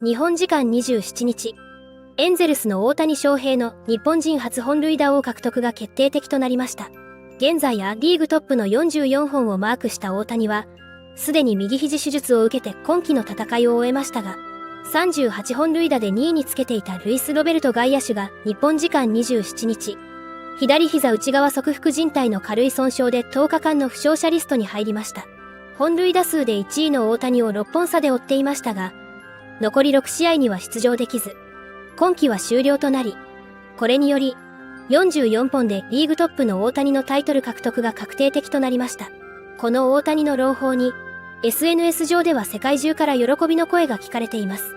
日本時間27日、エンゼルスの大谷翔平の日本人初本塁打王獲得が決定的となりました。現在リーグトップの44本をマークした大谷は、すでに右肘手術を受けて今季の戦いを終えましたが、38本塁打で2位につけていたルイス・ロベルト外野手が日本時間27日、左膝内側側副靭帯の軽い損傷で10日間の負傷者リストに入りました。本塁打数で1位の大谷を6本差で追っていましたが、残り6試合には出場できず、今季は終了となり、これにより、44本でリーグトップの大谷のタイトル獲得が確定的となりました。この大谷の朗報に、SNS 上では世界中から喜びの声が聞かれています。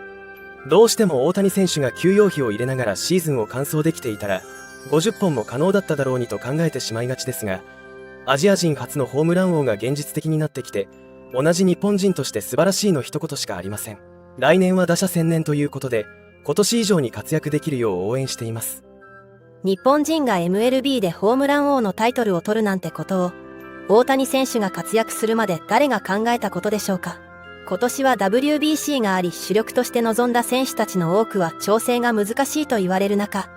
どうしても大谷選手が休養費を入れながらシーズンを完走できていたら、50本も可能だっただろうにと考えてしまいがちですが、アジア人初のホームラン王が現実的になってきて、同じ日本人として素晴らしいの一言しかありません。来年は打者専念ということで、今年以上に活躍できるよう応援しています。日本人が MLB でホームラン王のタイトルを取るなんてことを、大谷選手が活躍するまで誰が考えたことでしょうか。今年は WBC があり、主力として臨んだ選手たちの多くは調整が難しいと言われる中、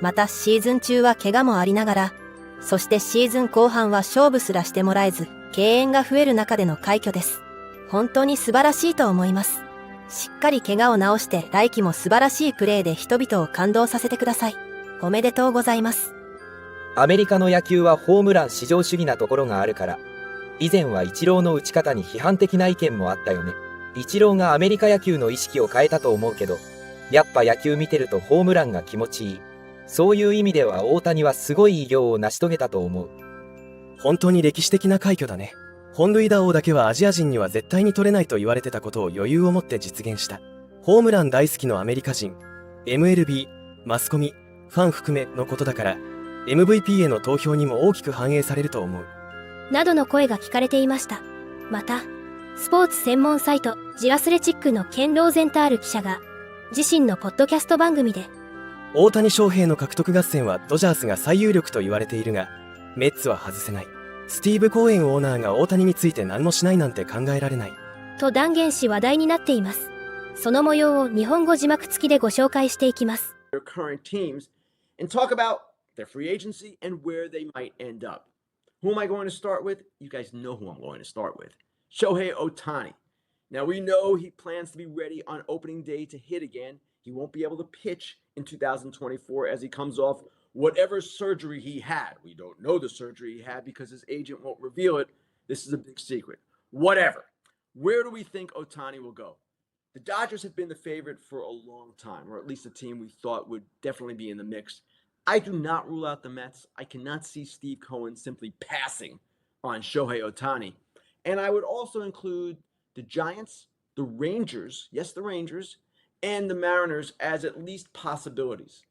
またシーズン中は怪我もありながら、そしてシーズン後半は勝負すらしてもらえず、敬遠が増える中での快挙です。本当に素晴らしいと思います。しっかり怪我を治して来季も素晴らしいプレーで人々を感動させてください。おめでとうございます。アメリカの野球はホームラン至上主義なところがあるから、以前はイチローの打ち方に批判的な意見もあったよね。イチローがアメリカ野球の意識を変えたと思うけど、やっぱ野球見てるとホームランが気持ちいい。そういう意味では大谷はすごい偉業を成し遂げたと思う。本当に歴史的な快挙だね。本塁打王だけはアジア人には絶対に取れないと言われてたことを余裕を持って実現した。ホームラン大好きのアメリカ人、MLB、マスコミ、ファン含めのことだから、MVP への投票にも大きく反映されると思う。などの声が聞かれていました。また、スポーツ専門サイト、ジアスレチックのケン・ローゼンタール記者が、自身のポッドキャスト番組で、大谷翔平の獲得合戦はドジャースが最有力と言われているが、メッツは外せない。スティーブ・コーエンオーナーが大谷について何もしないなんて考えられない。と断言し話題になっています。その模様を日本語字幕付きでご紹介していきます。Their current teams and talk about their free agency and where they might end up. Who am I going to start with? You guys know who I'm going to start with. Shohei Ohtani. Now we know he plans to be ready on opening day to hit again. He won't be able to pitch in 2024 as he comes off whatever surgery he had. We don't know the surgery he had because his agent won't reveal it. This is a big secret. Whatever. Where do we think Ohtani will go? The Dodgers have been the favorite for a long time, or at least a team we thought would definitely be in the mix. I do not rule out the Mets. I cannot see Steve Cohen simply passing on Shohei Ohtani. And I would also include the Giants, the Rangers, yes, the Rangers, and the Mariners as at least possibilities.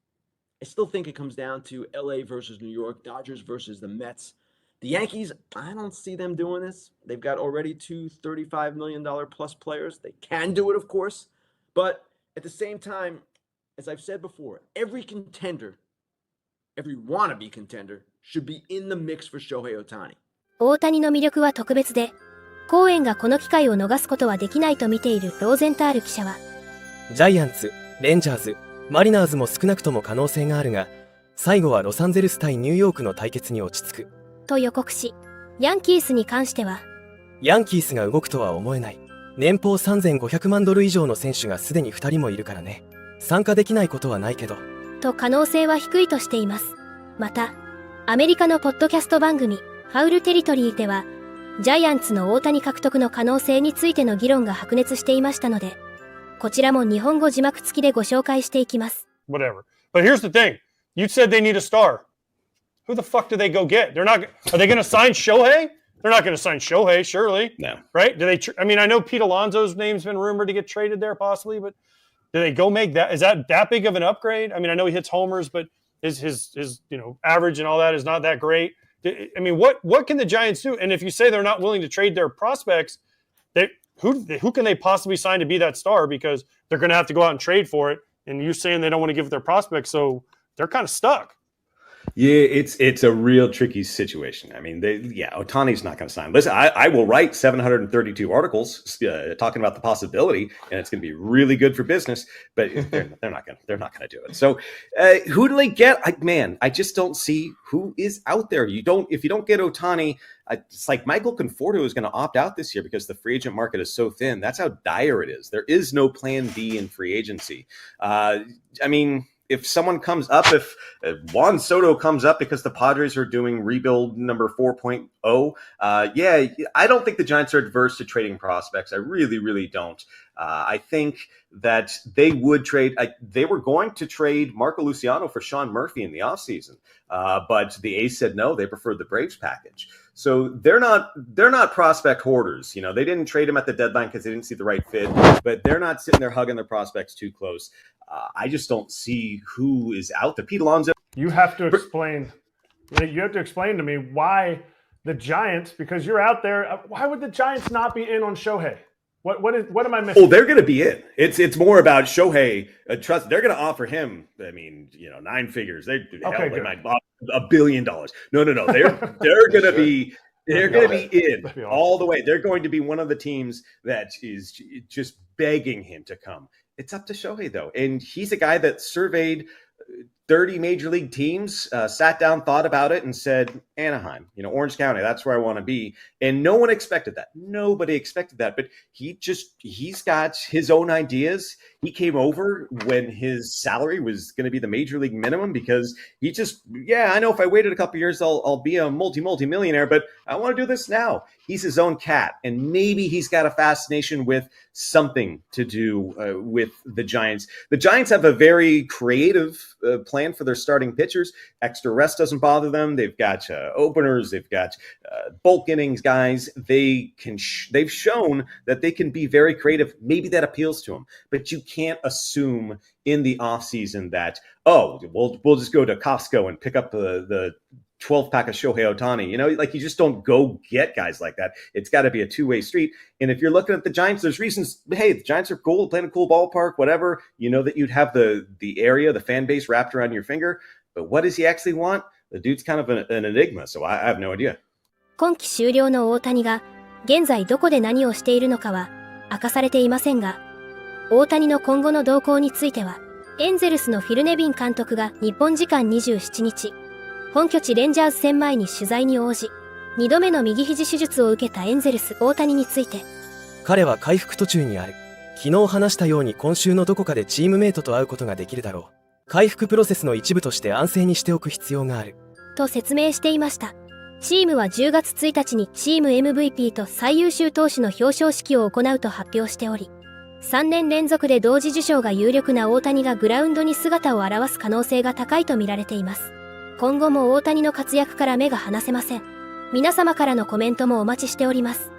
I still think it comes down to LA versus New York, Dodgers versus the Mets. The Yankees, I don't see them doing this. They've got already two $35 million plus players. They can do it, of course. But at the same time, as I've said before, every contender, every wannabe contender, should be in the mix for Shohei Ohtani. 大谷の魅力は特別で、コーエンがこの機会を逃すことはできないと見ているローゼンタール記者は、ジャイアンツ、レンジャーズ、マリナーズも少なくとも可能性があるが、最後はロサンゼルス対ニューヨークの対決に落ち着く。と予告し、ヤンキースに関しては、ヤンキースが動くとは思えない。年俸3500万ドル以上の選手がすでに2人もいるからね。参加できないことはないけど。と可能性は低いとしています。また、アメリカのポッドキャスト番組、ファウルテリトリーでは、ジャイアンツの大谷獲得の可能性についての議論が白熱していましたので、こちらも日本語字幕付きでご紹介していきます。Whatever. But here's the thing. You said they need a star. Who the fuck do they go get? They're not. Are they going to sign Shohei? They're not going to sign Shohei, surely. No. Right? Do they? I mean, I know Pete Alonso's name's been rumored to get traded there, possibly, but do they go make that? Is that big of an upgrade? I mean, I know he hits homers, but his average and all that is not that great. I mean, what can the Giants do? And if you say they're not willing to trade their prospects, who can they possibly sign to be that star? Because they're going to have to go out and trade for it. And you're saying they don't want to give it their prospects, so they're kind of stuck. Yeah, it's a real tricky situation. I mean, Otani's not going to sign. Listen, I will write 732 articles talking about the possibility, and it's going to be really good for business. But they're not going to do it. So, who do they get? I just don't see who is out there. If you don't get Otani, it's like Michael Conforto is going to opt out this year because the free agent market is so thin. That's how dire it is. There is no plan B in free agency. If someone comes up, if Juan Soto comes up because the Padres are doing rebuild number 4.0, I don't think the Giants are adverse to trading prospects. I really, really don't. I think that they would trade. They were going to trade Marco Luciano for Sean Murphy in the offseason, but the A's said no. They preferred the Braves package. So they're not prospect hoarders. They didn't trade him at the deadline because they didn't see the right fit, but they're not sitting there hugging their prospects too close. I just don't see who is out there. Pete Alonso. You have to explain. You have to explain to me why the Giants, because you're out there. Why would the Giants not be in on Shohei? What am I missing? Oh, they're going to be in. It's more about Shohei. Trust. They're going to offer him. 9 figures. They might offer $1 billion. No. They're going to be. They're going to be in all the way. They're going to be one of the teams that is just begging him to come. It's up to Shohei, though. And he's a guy that surveyed 30 major league teams, sat down, thought about it, and said, Anaheim, Orange County, that's where I want to be. And no one expected that. Nobody expected that. But he's got his own ideas. He came over when his salary was going to be the major league minimum because I know if I waited a couple years, I'll be a multi-millionaire, but I want to do this now. He's his own cat. And maybe he's got a fascination with something to do with the Giants. The Giants have a very creative plan for their starting pitchers. Extra rest doesn't bother them. They've got openers. They've got bulk innings guys. They've shown that they can be very creative. Maybe that appeals to them, but you can't assume in the offseason that, we'll just go to Costco and pick up the 12 pack of Shohei Ohtani. You just don't go get guys like that. It's got to be a two-way street. And if you're looking at the Giants, there's reasons. Hey, the Giants are cool, playing a cool ballpark, whatever. That you'd have the area, the fan base wrapped around your finger. But what does he actually want? The dude's kind of an enigma, so I have no idea. 今季終了の大谷が現在どこで何をしているのかは明かされていませんが、大谷の今後の動向については、エンゼルスのフィル・ネビン監督が日本時間27日、本拠地レンジャーズ戦前に取材に応じ、2度目の右肘手術を受けたエンゼルス大谷について、彼は回復途中にある。昨日話したように今週のどこかでチームメイトと会うことができるだろう。回復プロセスの一部として安静にしておく必要がある。と説明していました。チームは10月1日にチーム MVP と最優秀投手の表彰式を行うと発表しており、3年連続で同時受賞が有力な大谷がグラウンドに姿を現す可能性が高いと見られています。今後も大谷の活躍から目が離せません。皆様からのコメントもお待ちしております。